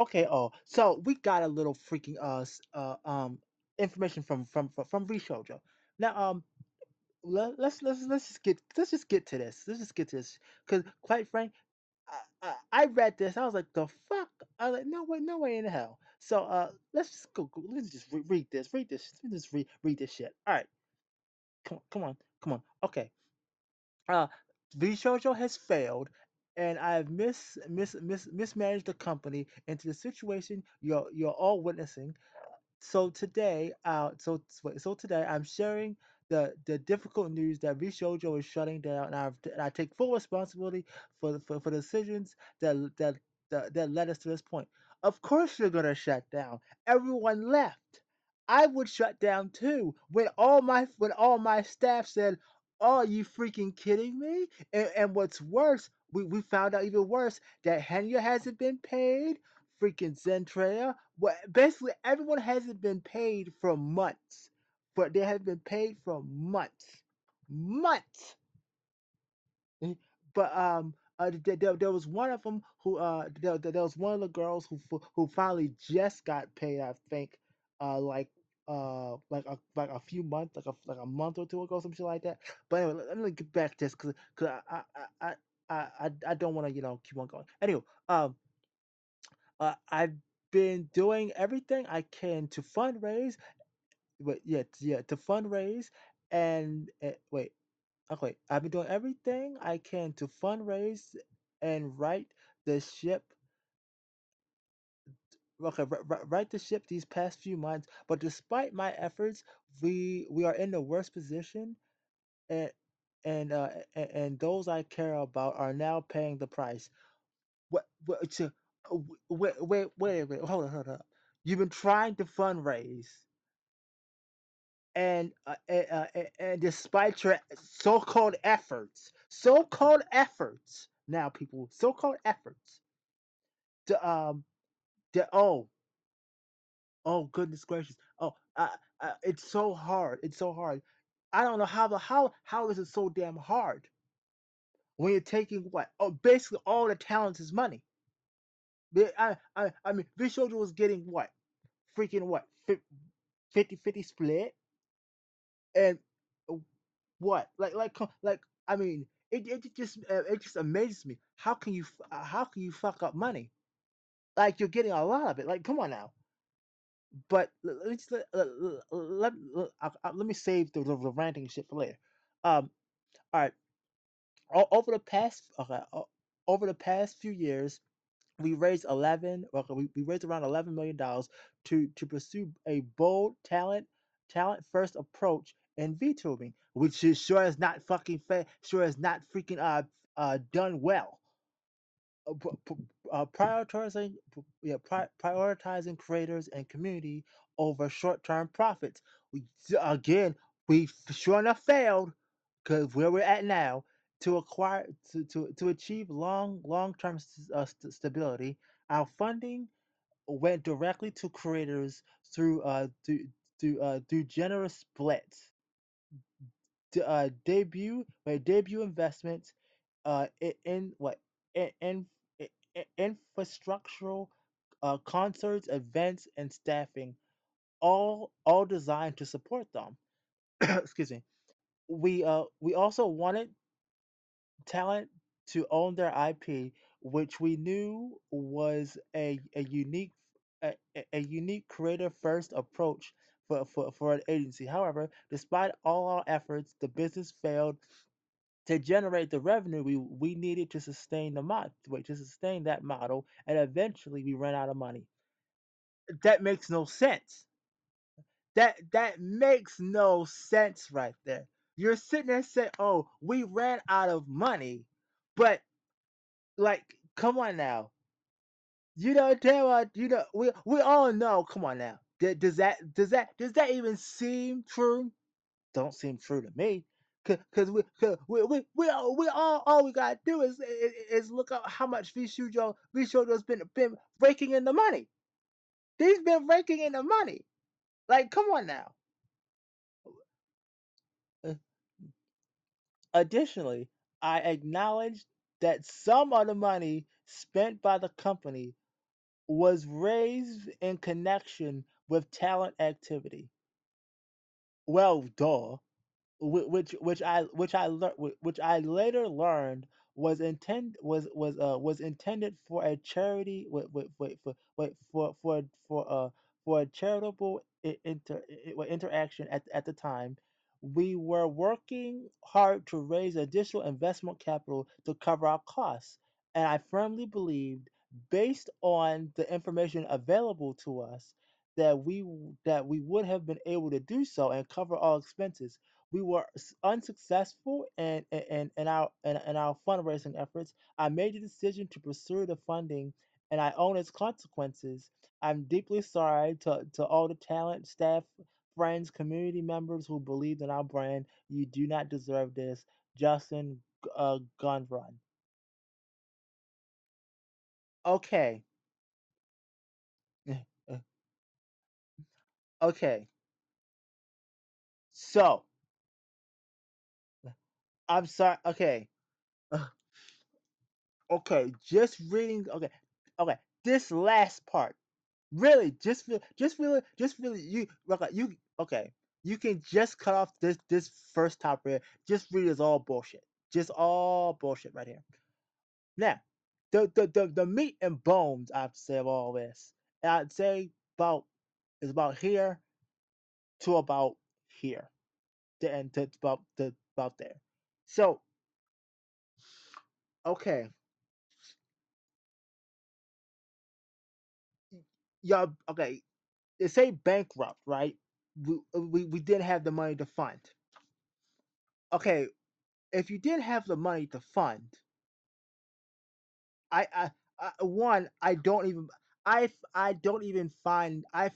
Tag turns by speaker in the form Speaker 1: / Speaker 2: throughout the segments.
Speaker 1: Okay. Oh, so we got a little freaking information from Vshojo. Now let's just get to this. Let's just get to this because quite frank, I read this. I was like, the fuck. I was like, no way in hell. So let's just let's just read this read this shit. All right, come on. Okay. Uh, Vshojo has failed, and I've mismanaged the company into the situation you're all witnessing. So today I'm sharing the difficult news that Vshojo is shutting down, and I take full responsibility for the decisions that led us to this point. Of course, you're gonna shut down. Everyone left. I would shut down too when all my staff said, "Are you freaking kidding me?" And what's worse, we found out even worse that Henya hasn't been paid, freaking Zentrea. What basically everyone hasn't been paid for months, but they have been paid for months. But there was one of them who there was one of the girls who finally just got paid. I think like like a few months like a month or two ago, some shit like that. But anyway, let me get back to this because I don't want to keep on going. Anyway, I've been doing everything I can to fundraise. Wait, yeah, to fundraise and wait. Okay, I've been doing everything I can to fundraise and right the ship. Okay, right the ship these past few months. But despite my efforts, we are in the worst position, and and those I care about are now paying the price. What to, hold on. You've been trying to fundraise, and despite your so-called efforts, now people, so-called efforts to oh goodness gracious, it's so hard, I don't know how is it so damn hard when you're taking what, oh, basically all the talents is money. I mean, this soldier was getting what, freaking what, 50-50 split, and what, like I mean, it just amazes me. How can you fuck up money? Like you're getting a lot of it. Like come on now. But let me save the ranting shit for later. All right. Over the past over the past few years, we raised 11. Okay, we raised around $11 million to pursue a bold talent first approach in VTubing, which is sure is not fucking sure is not freaking done well. Prioritizing prioritizing creators and community over short-term profits. Again, we sure enough failed because where we're at now to acquire to achieve long-term stability. Our funding went directly to creators through generous splits, debut investments, in what, in, infrastructural, concerts, events, and staffing, all designed to support them. Excuse me. We also wanted talent to own their IP, which we knew was a unique a unique creator first approach for an agency. However, despite all our efforts, the business failed to generate the revenue we needed to sustain to sustain that model, and eventually we ran out of money. That makes no sense. That makes no sense right there. You're sitting there saying, "Oh, we ran out of money," but like, come on now. You know, damn well, we all know. Come on now. Does that even seem true? Don't seem true to me. Cause we all we gotta do is look up how much Vshojo's been raking in the money. He's been raking in the money. Like, come on now. Uh, Additionally, I acknowledge that some of the money spent by the company was raised in connection with talent activity. Well, duh. Which I later learned was intended for a charity for a charitable interaction at the time. We were working hard to raise additional investment capital to cover our costs, and I firmly believed, based on the information available to us, that we would have been able to do so and cover all expenses. We were unsuccessful in our fundraising efforts. I made the decision to pursue the funding, and I own its consequences. I'm deeply sorry to all the talent, staff, friends, community members who believed in our brand. You do not deserve this. Justin Gunrun. Okay. Okay. So, I'm sorry. Okay. Okay. Just reading. Okay. Okay. This last part. Really, just really, you okay. You can just cut off this first top here. Just read is all bullshit. Just all bullshit right here. Now, the meat and bones I have to say of all this, I'd say about is about here to about here, and to about there. So, okay, y'all, okay, they say bankrupt, right? We didn't have the money to fund. Okay, if you didn't have the money to fund, one, I don't even I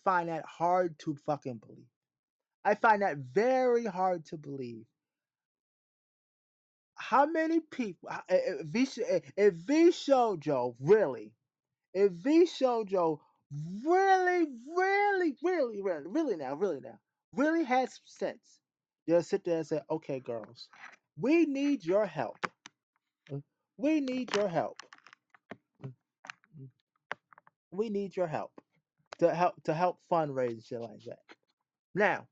Speaker 1: find that hard to fucking believe. I find that very hard to believe. How many people? If Vshojo really, if Vshojo really now, really has sense, they'll sit there and say, "Okay, girls, we need your help. We need your help. We need your help to help fundraise and shit like that." Now,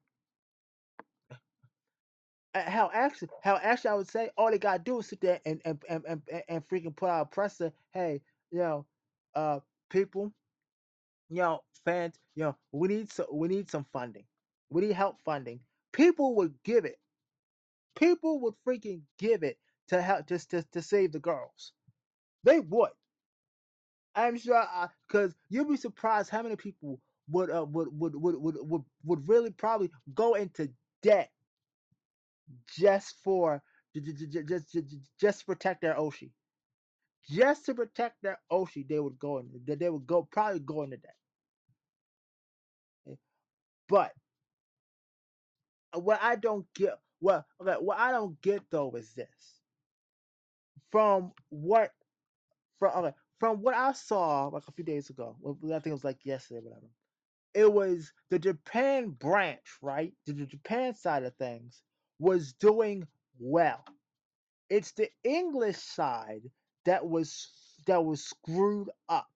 Speaker 1: how actually I would say all they gotta do is sit there and freaking put out a presser. Hey, you know, uh, people, fans, we need some funding. We need help funding. People would give it. People would freaking give it to help just to save the girls. They would. I'm sure, because you'd be surprised how many people would really probably go into debt just for just to protect their Oshi. Just to protect their Oshi, they would go probably go into that. But what I don't get what I don't get though is this. From what from what I saw like a few days ago, I think it was like yesterday, whatever. It was the Japan branch, right? The Japan side of things was doing well. It's the English side that was screwed up,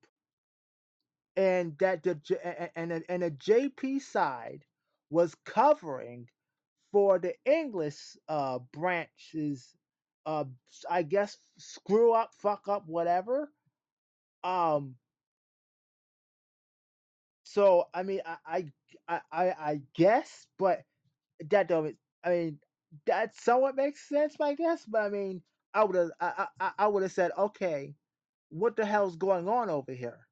Speaker 1: and that the JP side was covering for the English branches. Uh, I guess screw up, fuck up, whatever. Um, so I mean, I guess, but that don't. I mean, that somewhat makes sense, I guess. But I mean, I would have said, okay, what the hell's going on over here?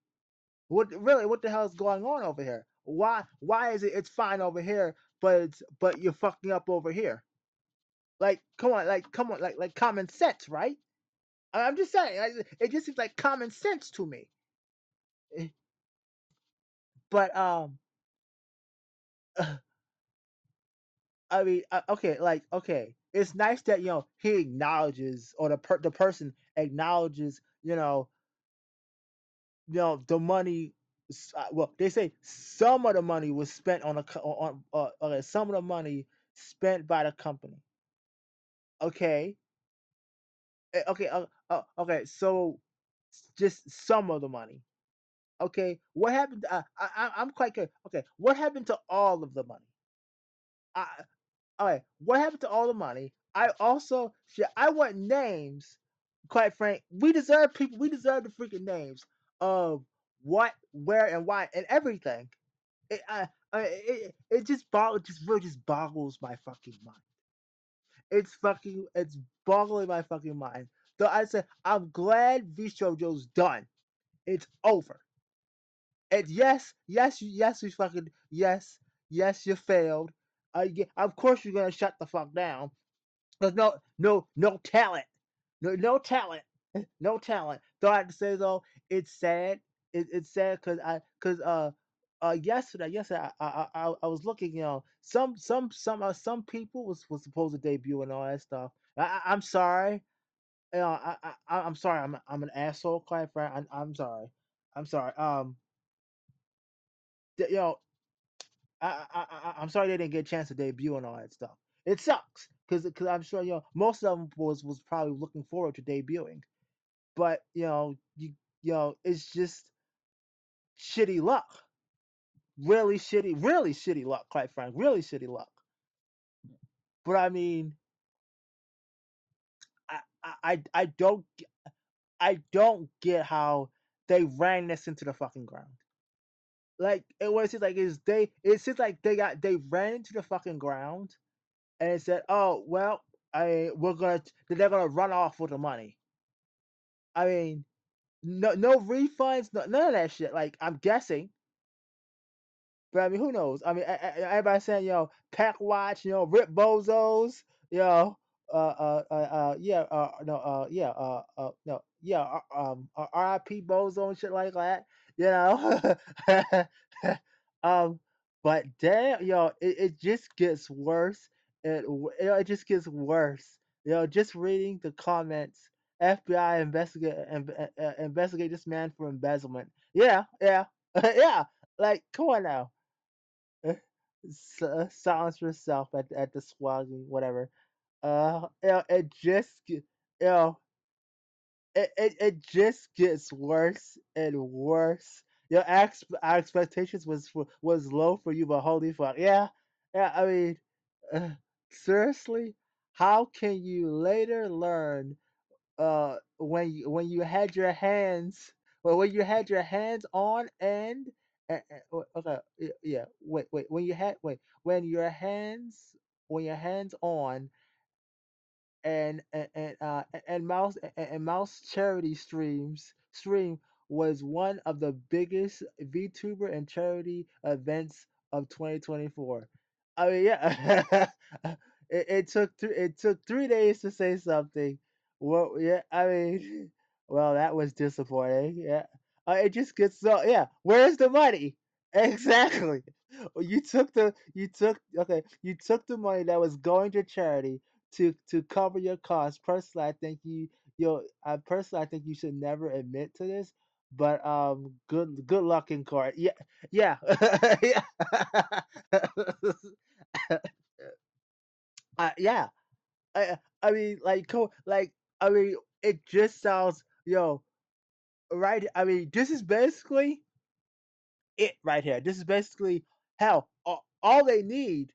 Speaker 1: What the hell is going on over here? Why is it's fine over here, but you're fucking up over here? Come on, like common sense, right? I'm just saying, it just seems like common sense to me. Eh, But I mean, okay, okay, it's nice that he acknowledges, or the person acknowledges, the money. Well, they say some of the money was spent on okay, some of the money spent by the company. Okay, okay, okay. So just some of the money. Okay, what happened? I'm quite curious. Okay, what happened to all of the money? I, all right, what happened to all the money? I also shit. I want names. Quite frank, we deserve people. We deserve the freaking names of what, where, and why, and everything. It just just really just boggles my fucking mind. It's boggling my fucking mind. So I said, I'm glad Vshojo's done. It's over. And yes, you fucking yes, you failed. Yeah, of course you're gonna shut the fuck down. There's no talent, no talent, no talent. So I have to say though, it's sad. It's sad because yesterday I was looking. Some people was supposed to debut and all that stuff. I'm sorry. I'm sorry. I'm an asshole, quite frank. I'm sorry. I'm sorry. You know, I'm sorry they didn't get a chance to debut and all that stuff. It sucks because I'm sure most of them was probably looking forward to debuting, but it's just shitty luck, really shitty luck, quite frank, really shitty luck. But I mean, I don't get how they ran this into the fucking ground. Like it seems like it seems like they ran into the fucking ground and it said, "Oh well, they're gonna run off with the money." I mean, no refunds, none of that shit. Like I'm guessing, but I mean, who knows? I mean, everybody saying pack watch, rip bozos, yeah, no, yeah, no, yeah, R.I.P. bozo and shit like that, you know. um, but damn, it just gets worse. It just gets worse. Just reading the comments. FBI investigate this man for embezzlement. Yeah, yeah, yeah. Like, come on now. Silence yourself at the swagging, whatever. It just it just gets worse and worse. Our expectations was low for you, but holy fuck, yeah, yeah. I mean, uh, seriously, how can you later learn when you had your hands when you had your hands on okay, yeah, wait when you had wait when your hands on and mouse charity stream was one of the biggest VTuber and charity events of 2024. I mean, yeah, it took 3 days to say something. Well, yeah, I mean, well, that was disappointing. Yeah, it just gets so yeah. Where's the money? Exactly. You took the money that was going to charity to cover your costs. Personally, I think I think you should never admit to this. But good luck in court. Yeah, yeah, yeah. Yeah. I mean, like I mean, it just sounds right. I mean, this is basically it right here. This is basically hell. All they need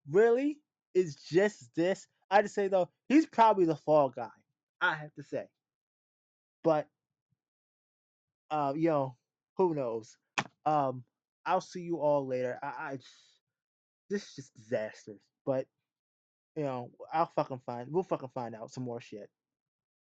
Speaker 1: really is just this. I just say though, he's probably the fall guy. I have to say, but you know, who knows? Um, I'll see you all later. This is just disastrous. But we'll fucking find out some more shit.